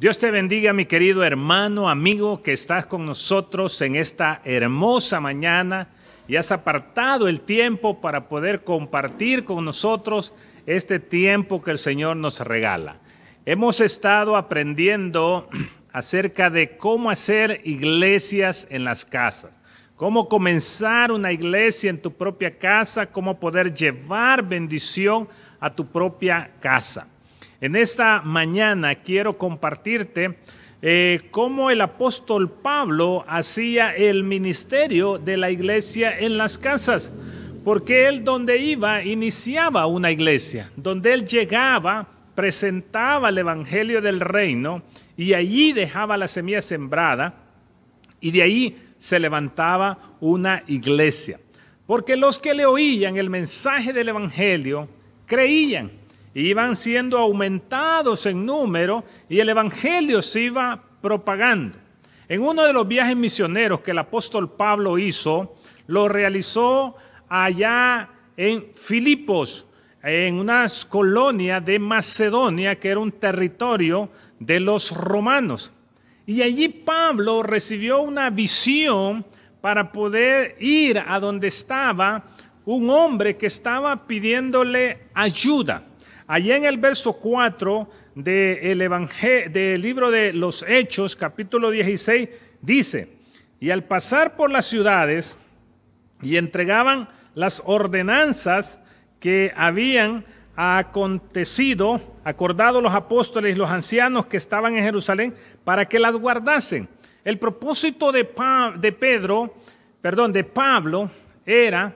Dios te bendiga, mi querido hermano, amigo, que estás con nosotros en esta hermosa mañana y has apartado el tiempo para poder compartir con nosotros este tiempo que el Señor nos regala. Hemos estado aprendiendo acerca de cómo hacer iglesias en las casas, cómo comenzar una iglesia en tu propia casa, cómo poder llevar bendición a tu propia casa. En esta mañana quiero compartirte cómo el apóstol Pablo hacía el ministerio de la iglesia en las casas, porque él donde iba iniciaba una iglesia, donde él llegaba, presentaba el evangelio del reino y allí dejaba la semilla sembrada y de ahí se levantaba una iglesia. Porque los que le oían el mensaje del evangelio creían. Iban siendo aumentados en número y el evangelio se iba propagando. En uno de los viajes misioneros que el apóstol Pablo hizo, lo realizó allá en Filipos, en una colonia de Macedonia que era un territorio de los romanos. Y allí Pablo recibió una visión para poder ir a donde estaba un hombre que estaba pidiéndole ayuda. Allá en el verso 4 del libro de los Hechos, capítulo 16, dice: y al pasar por las ciudades y entregaban las ordenanzas que habían acontecido, acordado los apóstoles y los ancianos que estaban en Jerusalén, para que las guardasen. El propósito de Pablo era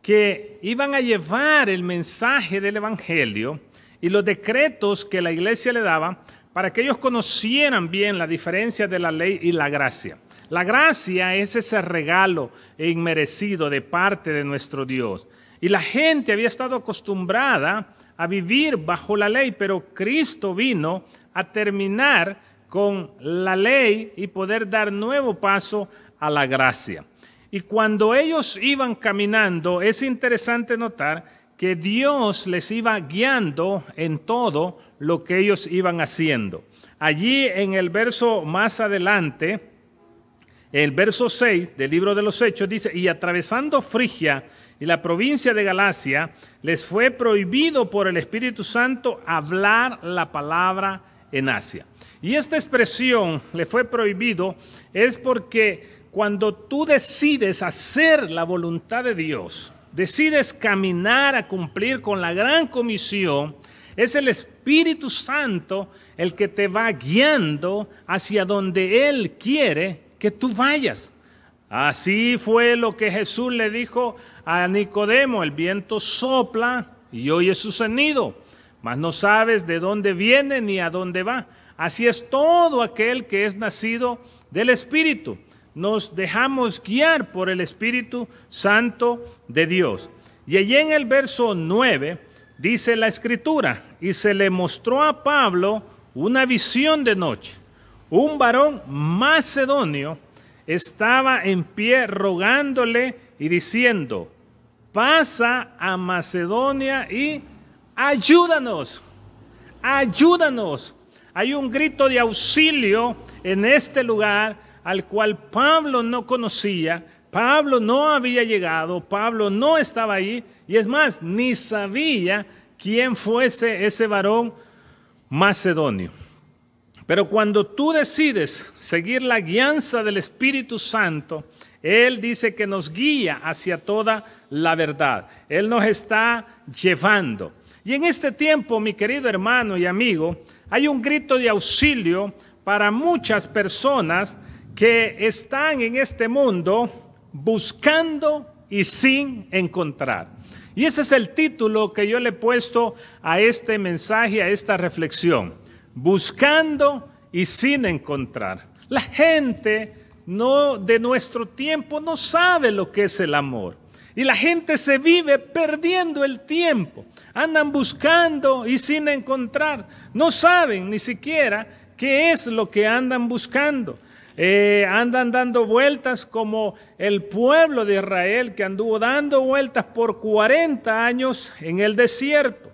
que iban a llevar el mensaje del evangelio y los decretos que la iglesia le daba para que ellos conocieran bien la diferencia de la ley y la gracia. La gracia es ese regalo inmerecido de parte de nuestro Dios. Y la gente había estado acostumbrada a vivir bajo la ley, pero Cristo vino a terminar con la ley y poder dar nuevo paso a la gracia. Y cuando ellos iban caminando, es interesante notar que Dios les iba guiando en todo lo que ellos iban haciendo. Allí en el verso más adelante, el verso 6 del libro de los Hechos dice: y atravesando Frigia y la provincia de Galacia, les fue prohibido por el Espíritu Santo hablar la palabra en Asia. Y esta expresión, le fue prohibido, es porque cuando tú decides hacer la voluntad de Dios, decides caminar a cumplir con la gran comisión, es el Espíritu Santo el que te va guiando hacia donde Él quiere que tú vayas. Así fue lo que Jesús le dijo a Nicodemo: el viento sopla y oyes su sonido, mas no sabes de dónde viene ni a dónde va. Así es todo aquel que es nacido del Espíritu. Nos dejamos guiar por el Espíritu Santo de Dios. Y allí en el verso 9 dice la Escritura: y se le mostró a Pablo una visión de noche. Un varón macedonio estaba en pie rogándole y diciendo: pasa a Macedonia y ayúdanos, ayúdanos. Hay un grito de auxilio en este lugar al cual Pablo no conocía. Pablo no había llegado, Pablo no estaba ahí, y es más, ni sabía quién fuese ese varón macedonio. Pero cuando tú decides seguir la guianza del Espíritu Santo, Él dice que nos guía hacia toda la verdad. Él nos está llevando. Y en este tiempo, mi querido hermano y amigo, hay un grito de auxilio para muchas personas que están en este mundo buscando y sin encontrar. Y ese es el título que yo le he puesto a este mensaje, a esta reflexión: buscando y sin encontrar. La gente de nuestro tiempo no sabe lo que es el amor. Y la gente se vive perdiendo el tiempo. Andan buscando y sin encontrar. No saben ni siquiera qué es lo que andan buscando. Andan dando vueltas como el pueblo de Israel, que anduvo dando vueltas por 40 años en el desierto.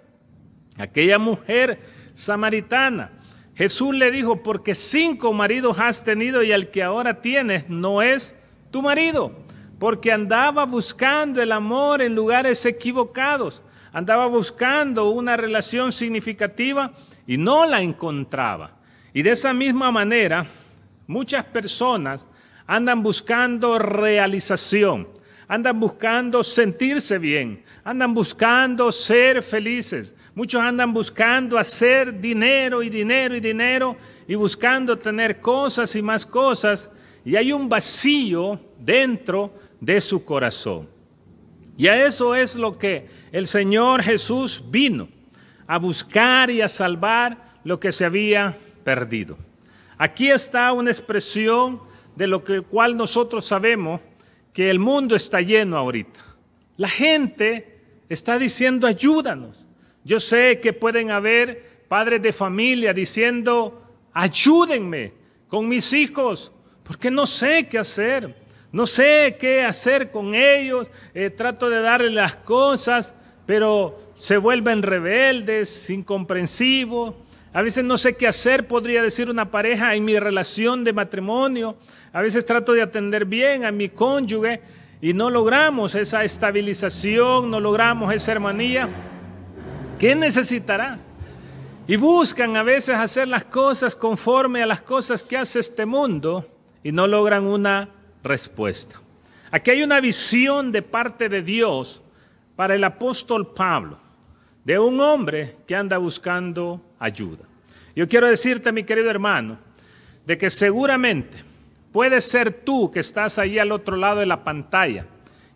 Aquella mujer samaritana Jesús le dijo, porque 5 maridos has tenido y el que ahora tienes no es tu marido, porque andaba buscando el amor en lugares equivocados, andaba buscando una relación significativa y no la encontraba. Y de esa misma manera, muchas personas andan buscando realización, andan buscando sentirse bien, andan buscando ser felices. Muchos andan buscando hacer dinero y dinero y dinero y buscando tener cosas y más cosas. Y hay un vacío dentro de su corazón. Y a eso es lo que el Señor Jesús vino, a buscar y a salvar lo que se había perdido. Aquí está una expresión de lo cual nosotros sabemos que el mundo está lleno ahorita. La gente está diciendo ayúdanos. Yo sé que pueden haber padres de familia diciendo ayúdenme con mis hijos porque no sé qué hacer. No sé qué hacer con ellos, trato de darles las cosas, pero se vuelven rebeldes, incomprensivos. A veces no sé qué hacer, podría decir una pareja en mi relación de matrimonio. A veces trato de atender bien a mi cónyuge y no logramos esa estabilización, no logramos esa armonía. ¿Qué necesitará? Y buscan a veces hacer las cosas conforme a las cosas que hace este mundo y no logran una respuesta. Aquí hay una visión de parte de Dios para el apóstol Pablo, de un hombre que anda buscando ayuda. Yo quiero decirte, mi querido hermano, de que seguramente puedes ser tú que estás ahí al otro lado de la pantalla,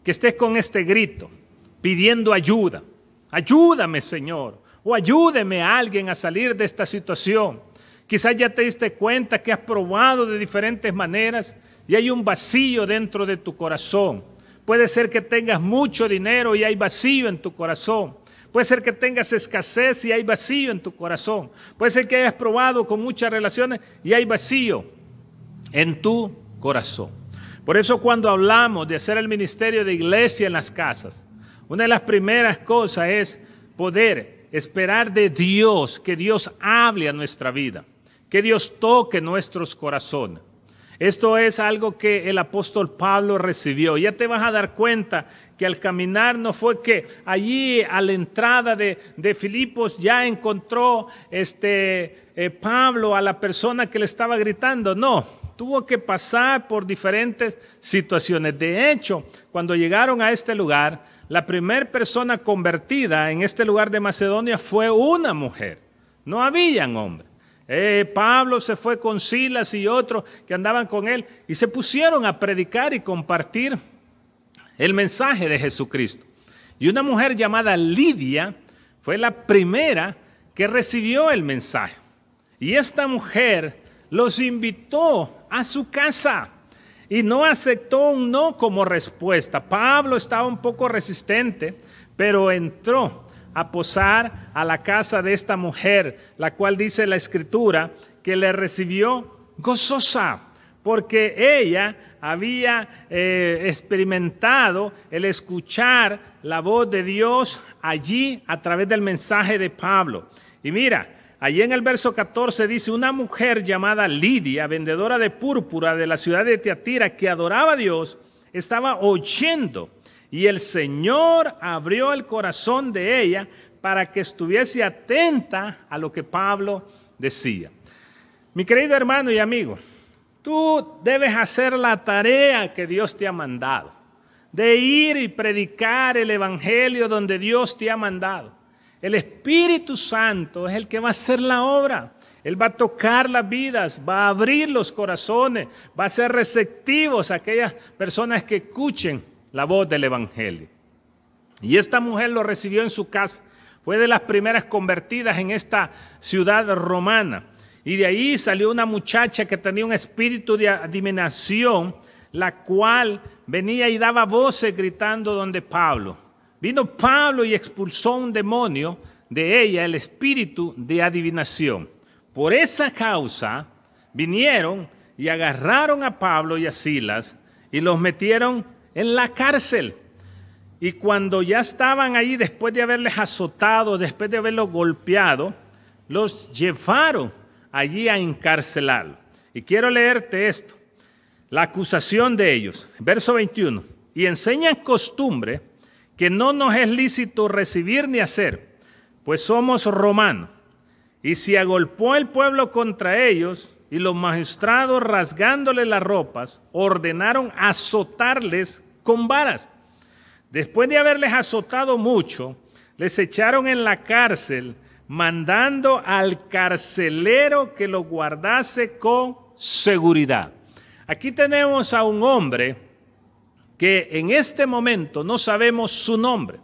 que estés con este grito, pidiendo ayuda. Ayúdame, Señor, o ayúdeme a alguien a salir de esta situación. Quizás ya te diste cuenta que has probado de diferentes maneras y hay un vacío dentro de tu corazón. Puede ser que tengas mucho dinero y hay vacío en tu corazón. Puede ser que tengas escasez y hay vacío en tu corazón. Puede ser que hayas probado con muchas relaciones y hay vacío en tu corazón. Por eso cuando hablamos de hacer el ministerio de iglesia en las casas, una de las primeras cosas es poder esperar de Dios, que Dios hable a nuestra vida, que Dios toque nuestros corazones. Esto es algo que el apóstol Pablo recibió. Ya te vas a dar cuenta que al caminar no fue que allí a la entrada de Filipos ya encontró Pablo a la persona que le estaba gritando. No, tuvo que pasar por diferentes situaciones. De hecho, cuando llegaron a este lugar, la primera persona convertida en este lugar de Macedonia fue una mujer. No habían hombres. Pablo se fue con Silas y otros que andaban con él y se pusieron a predicar y compartir el mensaje de Jesucristo. Y una mujer llamada Lidia fue la primera que recibió el mensaje. Y esta mujer los invitó a su casa y no aceptó un no como respuesta. Pablo estaba un poco resistente, pero entró a posar a la casa de esta mujer, la cual dice la Escritura que le recibió gozosa, porque ella había experimentado el escuchar la voz de Dios allí a través del mensaje de Pablo. Y mira, allí en el verso 14 dice, una mujer llamada Lidia, vendedora de púrpura de la ciudad de Tiatira, que adoraba a Dios, estaba oyendo. Y el Señor abrió el corazón de ella para que estuviese atenta a lo que Pablo decía. Mi querido hermano y amigo, tú debes hacer la tarea que Dios te ha mandado, de ir y predicar el evangelio donde Dios te ha mandado. El Espíritu Santo es el que va a hacer la obra. Él va a tocar las vidas, va a abrir los corazones, va a ser receptivos a aquellas personas que escuchen la voz del evangelio. Y esta mujer lo recibió en su casa. Fue de las primeras convertidas en esta ciudad romana. Y de ahí salió una muchacha que tenía un espíritu de adivinación, la cual venía y daba voces gritando donde Pablo. Vino Pablo y expulsó un demonio de ella, el espíritu de adivinación. Por esa causa vinieron y agarraron a Pablo y a Silas y los metieron en la cárcel. Y cuando ya estaban ahí, después de haberles azotado, después de haberlos golpeado, los llevaron allí a encarcelarlo. Y quiero leerte esto, la acusación de ellos, verso 21. Y enseñan costumbre que no nos es lícito recibir ni hacer, pues somos romanos. Y se agolpó el pueblo contra ellos, y los magistrados, rasgándole las ropas, ordenaron azotarles con varas. Después de haberles azotado mucho, les echaron en la cárcel, mandando al carcelero que los guardase con seguridad. Aquí tenemos a un hombre que en este momento no sabemos su nombre,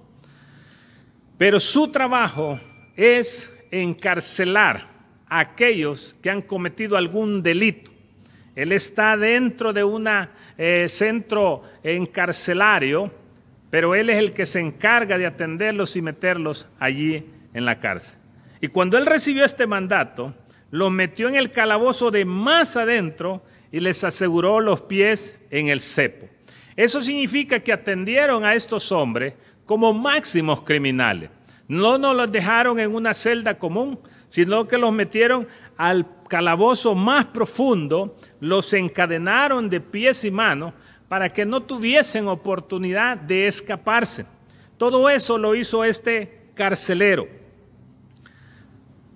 pero su trabajo es encarcelar a aquellos que han cometido algún delito. Él está dentro de un centro encarcelario, pero él es el que se encarga de atenderlos y meterlos allí en la cárcel. Y cuando él recibió este mandato, los metió en el calabozo de más adentro y les aseguró los pies en el cepo. Eso significa que atendieron a estos hombres como máximos criminales. No nos los dejaron en una celda común, sino que los metieron al calabozo más profundo, los encadenaron de pies y manos para que no tuviesen oportunidad de escaparse. Todo eso lo hizo este carcelero.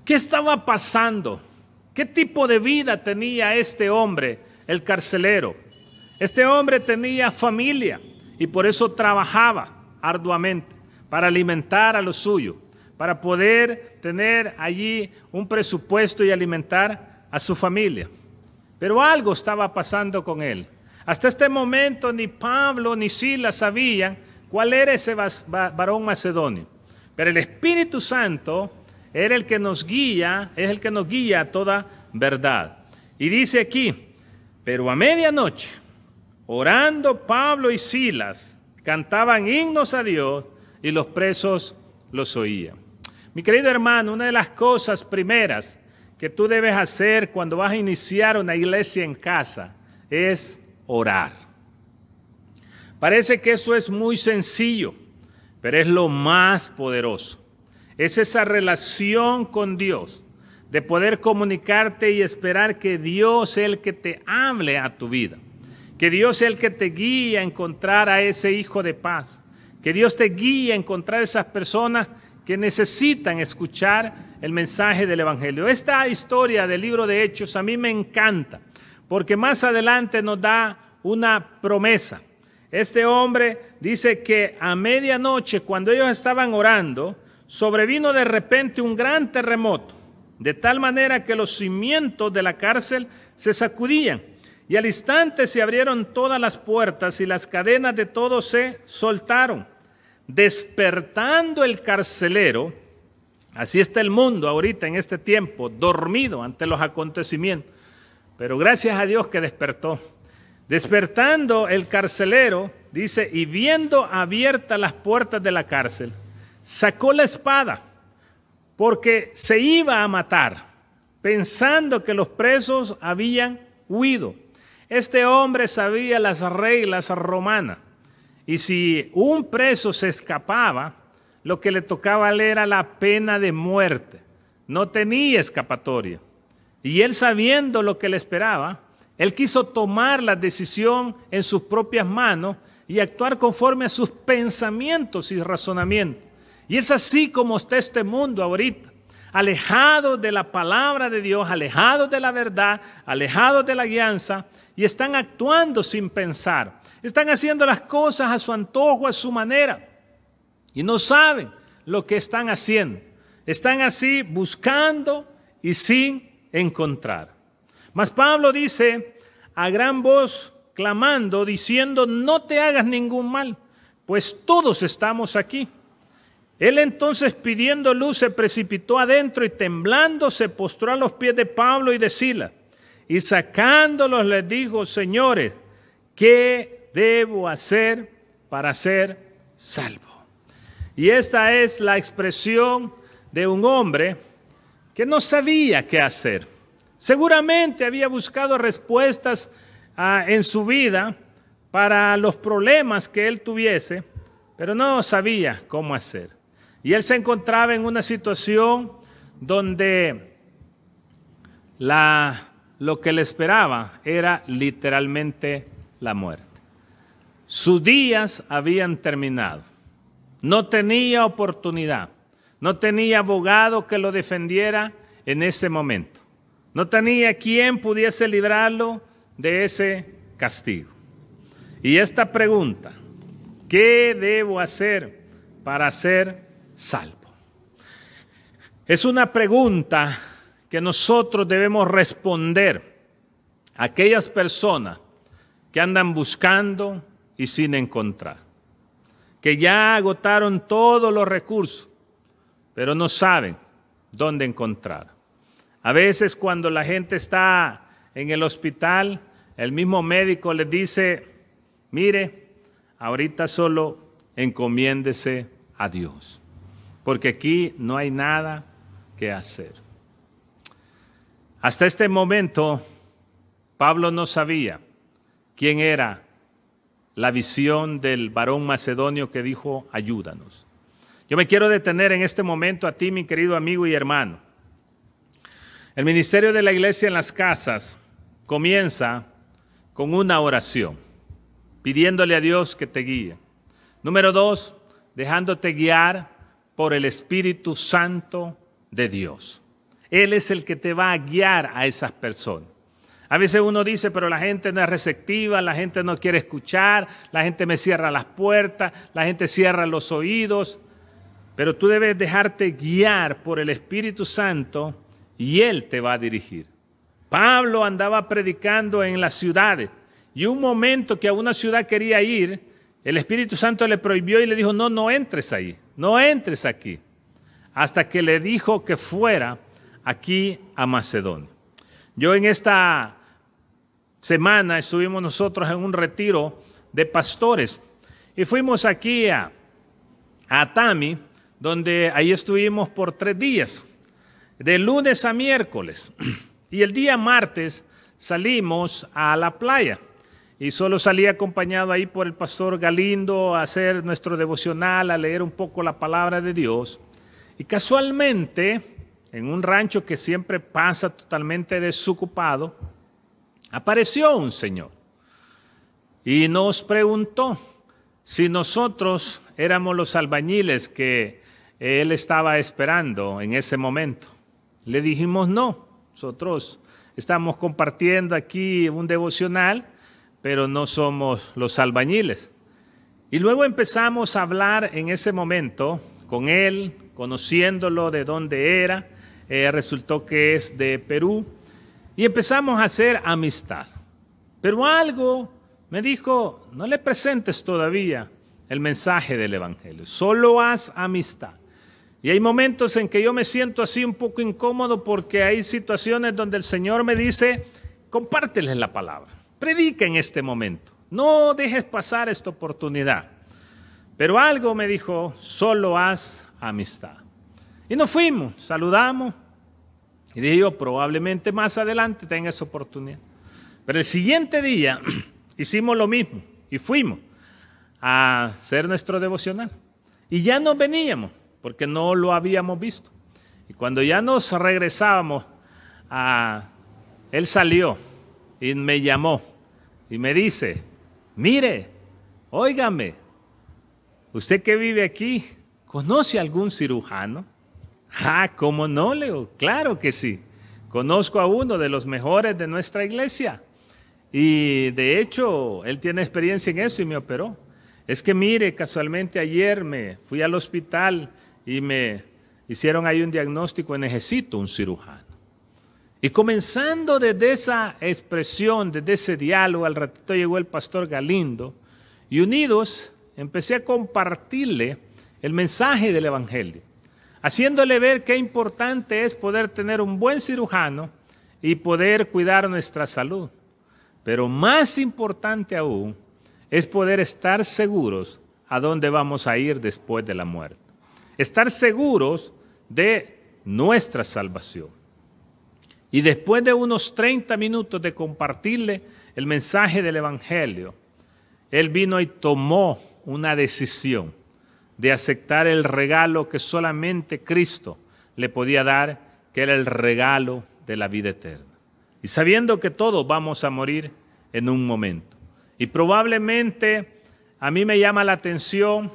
¿Qué estaba pasando? ¿Qué tipo de vida tenía este hombre, el carcelero? Este hombre tenía familia y por eso trabajaba arduamente para alimentar a los suyos, para poder tener allí un presupuesto y alimentar a su familia. Pero algo estaba pasando con él. Hasta este momento ni Pablo ni Silas sabían cuál era ese varón macedonio. Pero el Espíritu Santo era el que nos guía, es el que nos guía a toda verdad. Y dice aquí, pero a medianoche, orando Pablo y Silas, cantaban himnos a Dios y los presos los oían. Mi querido hermano, una de las cosas primeras que tú debes hacer cuando vas a iniciar una iglesia en casa es orar. Parece que esto es muy sencillo, pero es lo más poderoso. Es esa relación con Dios, de poder comunicarte y esperar que Dios sea el que te hable a tu vida, que Dios sea el que te guíe a encontrar a ese hijo de paz, que Dios te guíe a encontrar a esas personas que necesitan escuchar el mensaje del Evangelio. Esta historia del libro de Hechos a mí me encanta, porque más adelante nos da una promesa. Este hombre dice que a medianoche, cuando ellos estaban orando, sobrevino de repente un gran terremoto, de tal manera que los cimientos de la cárcel se sacudían, y al instante se abrieron todas las puertas y las cadenas de todos se soltaron. Despertando el carcelero, así está el mundo ahorita en este tiempo, dormido ante los acontecimientos, pero gracias a Dios que despertó. Despertando el carcelero, dice, y viendo abiertas las puertas de la cárcel, sacó la espada, porque se iba a matar, pensando que los presos habían huido. Este hombre sabía las reglas romanas, y si un preso se escapaba, lo que le tocaba a él era la pena de muerte. No tenía escapatoria. Y él, sabiendo lo que le esperaba, él quiso tomar la decisión en sus propias manos y actuar conforme a sus pensamientos y razonamientos. Y es así como está este mundo ahorita, alejado de la palabra de Dios, alejado de la verdad, alejado de la guianza, y están actuando sin pensar. Están haciendo las cosas a su antojo, a su manera, y no saben lo que están haciendo. Están así buscando y sin encontrar. Mas Pablo dice a gran voz, clamando, diciendo, no te hagas ningún mal, pues todos estamos aquí. Él entonces, pidiendo luz, se precipitó adentro y temblando se postró a los pies de Pablo y de Silas. Y sacándolos les dijo, señores, ¿qué debo hacer para ser salvo? Y esta es la expresión de un hombre que no sabía qué hacer. Seguramente había buscado respuestas en su vida para los problemas que él tuviese, pero no sabía cómo hacer. Y él se encontraba en una situación donde lo que le esperaba era literalmente la muerte. Sus días habían terminado. No tenía oportunidad. No tenía abogado que lo defendiera en ese momento. No tenía quien pudiese librarlo de ese castigo. Y esta pregunta, ¿qué debo hacer para ser salvo? Es una pregunta que nosotros debemos responder a aquellas personas que andan buscando y sin encontrar, que ya agotaron todos los recursos, pero no saben dónde encontrar. A veces cuando la gente está en el hospital, el mismo médico les dice, mire, ahorita solo encomiéndese a Dios, porque aquí no hay nada que hacer. Hasta este momento, Pablo no sabía quién era la visión del varón macedonio que dijo, ayúdanos. Yo me quiero detener en este momento a ti, mi querido amigo y hermano. El ministerio de la iglesia en las casas comienza con una oración, pidiéndole a Dios que te guíe. Número 2, dejándote guiar por el Espíritu Santo de Dios. Él es el que te va a guiar a esas personas. A veces uno dice, pero la gente no es receptiva, la gente no quiere escuchar, la gente me cierra las puertas, la gente cierra los oídos. Pero tú debes dejarte guiar por el Espíritu Santo y Él te va a dirigir. Pablo andaba predicando en las ciudades y un momento que a una ciudad quería ir, el Espíritu Santo le prohibió y le dijo, no entres ahí, no entres aquí, hasta que le dijo que fuera aquí a Macedonia. Yo en esta semana estuvimos nosotros en un retiro de pastores y fuimos aquí a Atami, donde ahí estuvimos por 3 días, de lunes a miércoles. Y el día martes salimos a la playa y solo salí acompañado ahí por el pastor Galindo a hacer nuestro devocional, a leer un poco la palabra de Dios. Y casualmente, en un rancho que siempre pasa totalmente desocupado, apareció un señor y nos preguntó si nosotros éramos los albañiles que él estaba esperando en ese momento. Le dijimos no, nosotros estamos compartiendo aquí un devocional, pero no somos los albañiles. Y luego empezamos a hablar en ese momento con él, conociéndolo de dónde era. Resultó que es de Perú y empezamos a hacer amistad. Pero algo me dijo, no le presentes todavía el mensaje del Evangelio, solo haz amistad. Y hay momentos en que yo me siento así un poco incómodo porque hay situaciones donde el Señor me dice, compárteles la palabra, predica en este momento, no dejes pasar esta oportunidad. Pero algo me dijo, solo haz amistad. Y nos fuimos, saludamos y dije yo, probablemente más adelante tenga esa oportunidad. Pero el siguiente día hicimos lo mismo y fuimos a hacer nuestro devocional. Y ya nos veníamos porque no lo habíamos visto. Y cuando ya nos regresábamos, él salió y me llamó y me dice, mire, óigame, usted que vive aquí, ¿conoce algún cirujano? ¿Cómo no, Leo? Claro que sí. Conozco a uno de los mejores de nuestra iglesia. Y de hecho, él tiene experiencia en eso y me operó. Es que mire, casualmente ayer me fui al hospital y me hicieron ahí un diagnóstico y necesito un cirujano. Y comenzando desde esa expresión, desde ese diálogo, al ratito llegó el pastor Galindo y unidos empecé a compartirle el mensaje del Evangelio, haciéndole ver qué importante es poder tener un buen cirujano y poder cuidar nuestra salud. Pero más importante aún es poder estar seguros a dónde vamos a ir después de la muerte. Estar seguros de nuestra salvación. Y después de unos 30 minutos de compartirle el mensaje del Evangelio, él vino y tomó una decisión de aceptar el regalo que solamente Cristo le podía dar, que era el regalo de la vida eterna. y sabiendo que todos vamos a morir en un momento. Y probablemente a mí me llama la atención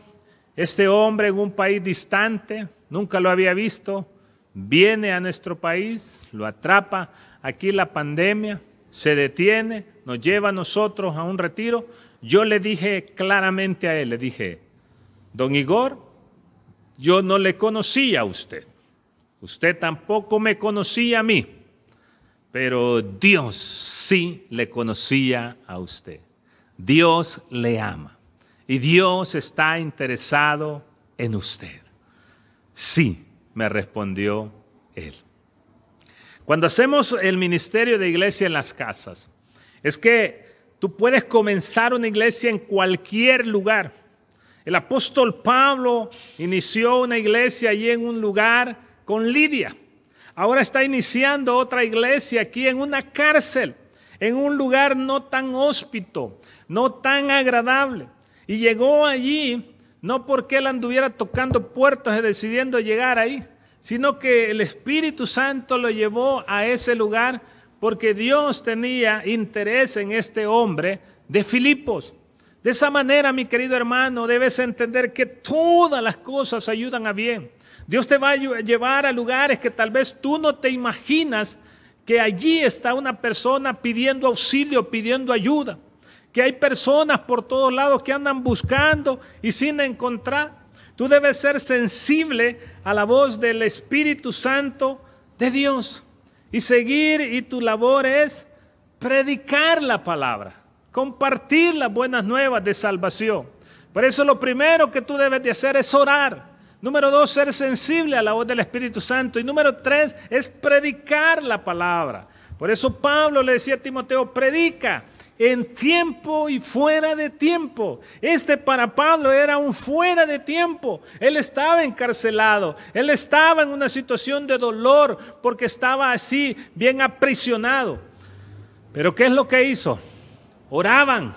este hombre en un país distante, nunca lo había visto, viene a nuestro país, lo atrapa aquí la pandemia, se detiene, nos lleva a nosotros a un retiro. Yo le dije claramente a él, le dije, don Igor, yo no le conocía a usted, usted tampoco me conocía a mí, pero Dios sí le conocía a usted. Dios le ama y Dios está interesado en usted. Sí, me respondió él. Cuando hacemos el ministerio de iglesia en las casas, es que tú puedes comenzar una iglesia en cualquier lugar. El apóstol Pablo inició una iglesia allí en un lugar con Lidia. Ahora está iniciando otra iglesia aquí en una cárcel, en un lugar no tan hóspito, no tan agradable. Y llegó allí no porque él anduviera tocando puertos y decidiendo llegar ahí, sino que el Espíritu Santo lo llevó a ese lugar porque Dios tenía interés en este hombre de Filipos. De esa manera, mi querido hermano, debes entender que todas las cosas ayudan a bien. Dios te va a llevar a lugares que tal vez tú no te imaginas que allí está una persona pidiendo auxilio, pidiendo ayuda. Que hay personas por todos lados que andan buscando y sin encontrar. Tú debes ser sensible a la voz del Espíritu Santo de Dios y seguir, y tu labor es predicar la palabra, compartir las buenas nuevas de salvación. Por eso lo primero que tú debes de hacer es orar. Número 2, ser sensible a la voz del Espíritu Santo. Y número 3 es predicar la palabra. Por eso Pablo le decía a Timoteo, predica en tiempo y fuera de tiempo. Para Pablo era un fuera de tiempo. Él estaba encarcelado, él estaba en una situación de dolor porque estaba así bien aprisionado. Pero ¿qué es lo que hizo? Oraban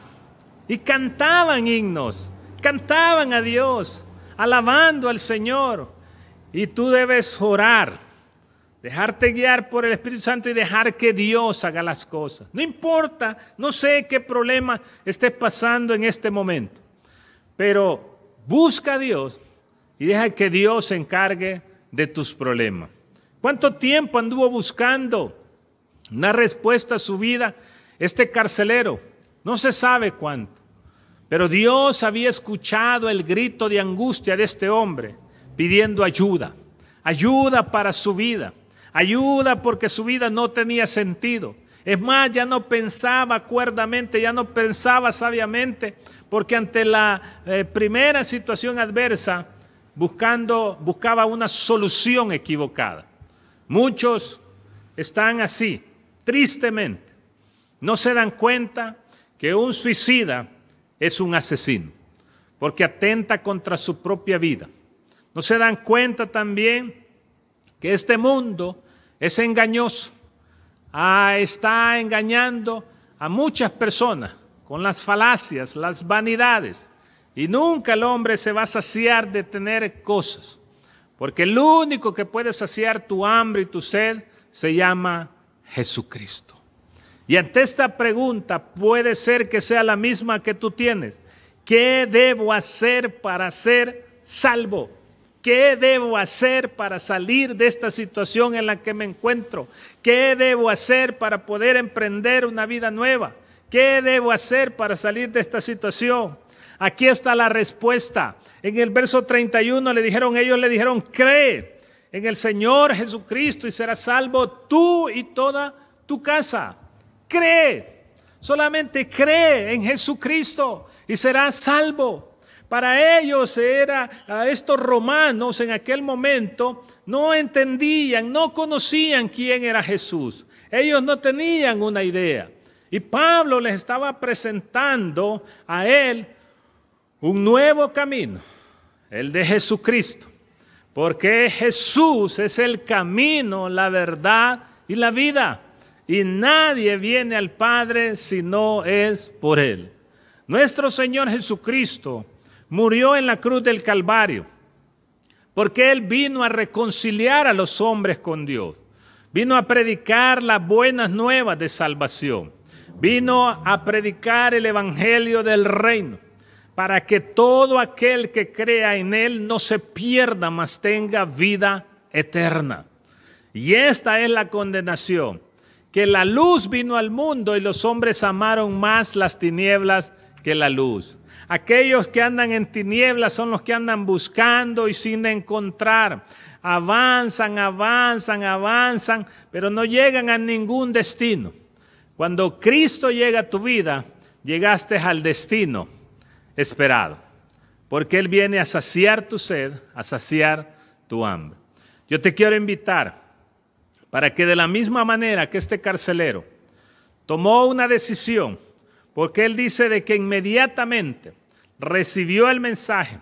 y cantaban himnos, cantaban a Dios, alabando al Señor. Y tú debes orar, dejarte guiar por el Espíritu Santo y dejar que Dios haga las cosas. No importa, no sé qué problema estés pasando en este momento, pero busca a Dios y deja que Dios se encargue de tus problemas. ¿Cuánto tiempo anduvo buscando una respuesta a su vida este carcelero? No se sabe cuánto, pero Dios había escuchado el grito de angustia de este hombre pidiendo ayuda, ayuda para su vida. Ayuda porque su vida no tenía sentido. Es más, ya no pensaba cuerdamente, ya no pensaba sabiamente, porque ante la primera situación adversa buscaba una solución equivocada. Muchos están así, tristemente. No se dan cuenta que un suicida es un asesino, porque atenta contra su propia vida. No se dan cuenta también que este mundo es engañoso, está engañando a muchas personas con las falacias, las vanidades, y nunca el hombre se va a saciar de tener cosas, porque el único que puede saciar tu hambre y tu sed se llama Jesucristo. Y ante esta pregunta puede ser que sea la misma que tú tienes. ¿Qué debo hacer para ser salvo? ¿Qué debo hacer para salir de esta situación en la que me encuentro? ¿Qué debo hacer para poder emprender una vida nueva? ¿Qué debo hacer para salir de esta situación? Aquí está la respuesta. En el verso 31 ellos le dijeron, cree en el Señor Jesucristo y serás salvo tú y toda tu casa. Cree, solamente cree en Jesucristo y serás salvo. Para ellos estos romanos en aquel momento no entendían, no conocían quién era Jesús. Ellos no tenían una idea. Y Pablo les estaba presentando a él un nuevo camino, el de Jesucristo. Porque Jesús es el camino, la verdad y la vida. Y nadie viene al Padre si no es por Él. Nuestro Señor Jesucristo murió en la cruz del Calvario, porque Él vino a reconciliar a los hombres con Dios. Vino a predicar las buenas nuevas de salvación. Vino a predicar el evangelio del reino, para que todo aquel que crea en él no se pierda, mas tenga vida eterna. Y esta es la condenación, que la luz vino al mundo y los hombres amaron más las tinieblas que la luz. Aquellos que andan en tinieblas son los que andan buscando y sin encontrar. Avanzan, pero no llegan a ningún destino. Cuando Cristo llega a tu vida, llegaste al destino esperado, porque Él viene a saciar tu sed, a saciar tu hambre. Yo te quiero invitar para que de la misma manera que este carcelero tomó una decisión, porque él dice de que inmediatamente recibió el mensaje,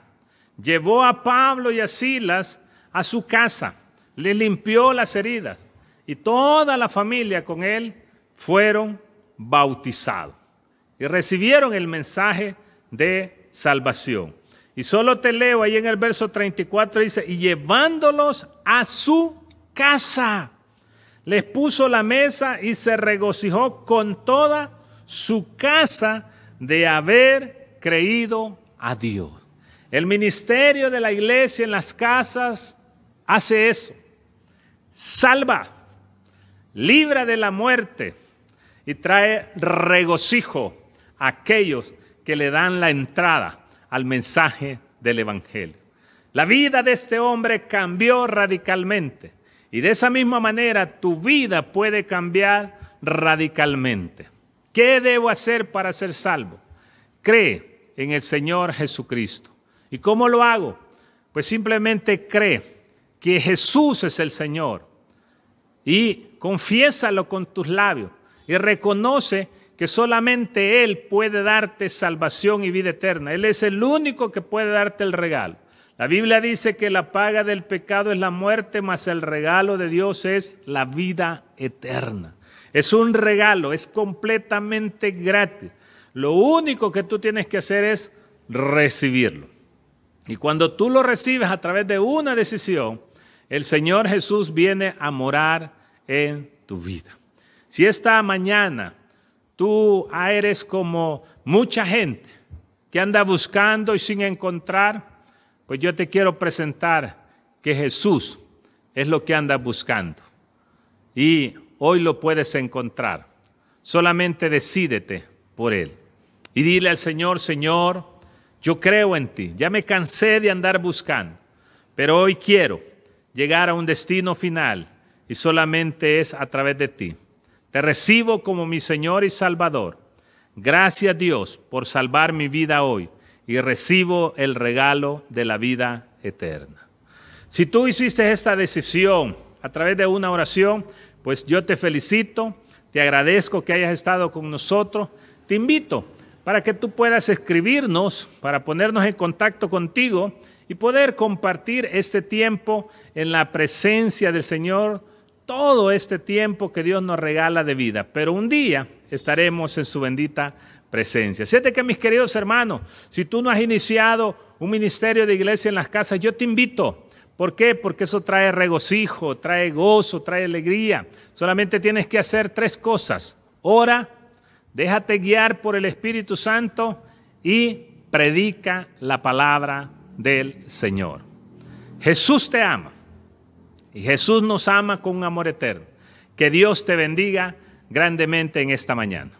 llevó a Pablo y a Silas a su casa, le limpió las heridas y toda la familia con él fueron bautizados y recibieron el mensaje de salvación. Y solo te leo ahí en el verso 34, dice, y llevándolos a su casa, les puso la mesa y se regocijó con toda su casa de haber creído a Dios. El ministerio de la iglesia en las casas hace eso. Salva, libra de la muerte y trae regocijo a aquellos que le dan la entrada al mensaje del evangelio. La vida de este hombre cambió radicalmente y de esa misma manera tu vida puede cambiar radicalmente. ¿Qué debo hacer para ser salvo? Cree en el Señor Jesucristo. ¿Y cómo lo hago? Pues simplemente cree que Jesús es el Señor y confiésalo con tus labios y reconoce que solamente Él puede darte salvación y vida eterna. Él es el único que puede darte el regalo. La Biblia dice que la paga del pecado es la muerte, mas el regalo de Dios es la vida eterna. Es un regalo, es completamente gratis. Lo único que tú tienes que hacer es recibirlo. Y cuando tú lo recibes a través de una decisión, el Señor Jesús viene a morar en tu vida. Si esta mañana tú eres como mucha gente que anda buscando y sin encontrar, pues yo te quiero presentar que Jesús es lo que andas buscando. Y hoy lo puedes encontrar. Solamente decídete por Él. Y dile al Señor, Señor, yo creo en ti. Ya me cansé de andar buscando. Pero hoy quiero llegar a un destino final. Y solamente es a través de ti. Te recibo como mi Señor y Salvador. Gracias Dios por salvar mi vida hoy. Y recibo el regalo de la vida eterna. Si tú hiciste esta decisión a través de una oración, pues yo te felicito, te agradezco que hayas estado con nosotros. Te invito para que tú puedas escribirnos, para ponernos en contacto contigo y poder compartir este tiempo en la presencia del Señor, todo este tiempo que Dios nos regala de vida. Pero un día estaremos en su bendita presencia. Siete que mis queridos hermanos, si tú no has iniciado un ministerio de iglesia en las casas, yo te invito. ¿Por qué? Porque eso trae regocijo, trae gozo, trae alegría. Solamente tienes que hacer 3 cosas. Ora, déjate guiar por el Espíritu Santo y predica la palabra del Señor. Jesús te ama y Jesús nos ama con un amor eterno. Que Dios te bendiga grandemente en esta mañana.